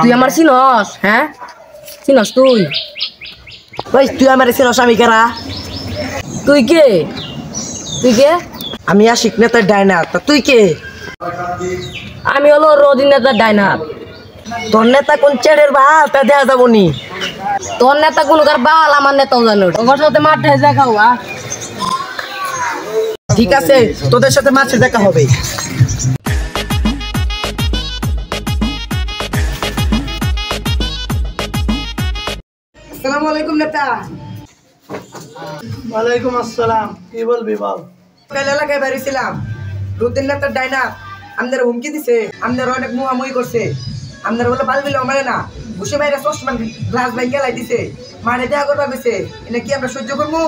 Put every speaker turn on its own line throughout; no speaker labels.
তুই আমার চিনস? হ্যাঁ চিনস তুই?
ওই তুই আমার চিনস? আমি কারা?
তুই কে? তুই কে?
আমি আশিক নেতার ডাইনার। তা তুই কে?
আমি হলো রোদিন নেতার ডাইনার।
তোর নেতা কোন চেড়ের বাল তা দেয়া যাবো নি।
তোর নেতা কোনকার বাল আমার নেতাও জানো। তোমার সাথে মাঠে দেখা হওয়া।
ঠিক আছে, তোদের সাথে মাঠে দেখা হবে। আসসালামু আলাইকুম নেতা।
ওয়ালাইকুম আসসালাম। কি বলবি বল।
কাল এলাকায় বেরিয়েছিলাম, রুদ্দিন নেতার ডাইনা আমাদের হুমকি দিছে, আমাদের অনেক মুহামুহি করছে। আমাদের বলে বাল বিলে মানে না, বসে বাইরে চশমার গ্লাস ভাই গেলাই দিছে, মাঠে দেখা করবা গেছে। এটা কি আমরা সহ্য করবো?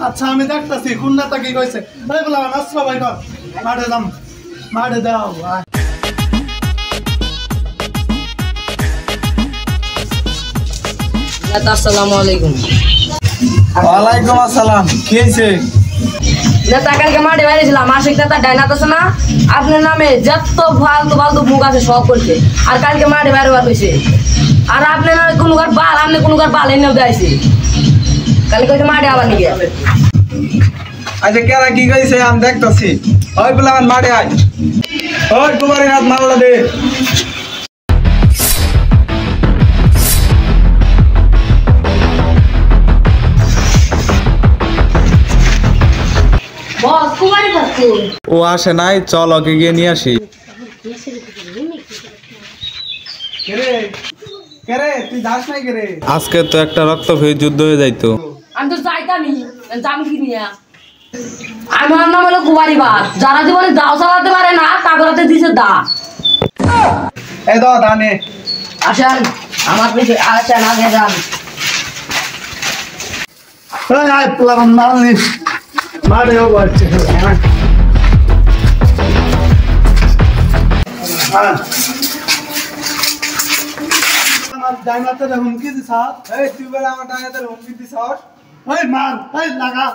আচ্ছা আমি দেখতেছি কোন নেতা কি কইছে। ভাই বলা নাসরা ভাই কর মাঠে যাম, মাঠে দাও।
নেতা আসসালামু আলাইকুম।
ওয়ালাইকুম আসসালাম। কি হইছে?
নেতা কালকে মাঠে বেরিয়েছিলাম, আশিক নেতা ডাইনাত আছে না, আপনার নামে যত ফালতু ফালতু মুখ আছে সব করছে। আর কালকে মাঠে বেরোবার হয়েছে। আর আপনার কোনকার বাল, আপনি কোনকার বাল এনেও দেয়ছে। কালকে হচ্ছে মাঠে আবার নিয়ে
আচ্ছা কেরা কি কইছে আমি দেখতেছি। ওই বলে আমার মাঠে আয়। ওই কুমারী হাত মারলা দে।
বস কুমারী থাকতো।
ও আসে নাই, চল ওকে গিয়ে নিয়ে আসি। তুই যাস নাই কেরে? আজকে তো একটা রক্তক্ষয়ী যুদ্ধ হয়ে যাইতো।
আমি তো চাইতামই, জাম কি নিয়ে। আমার নাম হলো কুমারী বাস। যারা জীবনে দাও চালাতে পারে না কাগজে দিছে দা।
এই তো দানে
আসেন আমার পিছনে, আসেন আগে যান।
এই আই প্লান মারলি মাঠে হবো আচ্ছা। আমার ডাইনাতে হুমকি দিছ।
এই তুই বলে আমার ডাইনাতের হুমকি দিছস।
ওই মার, ওই লাগা।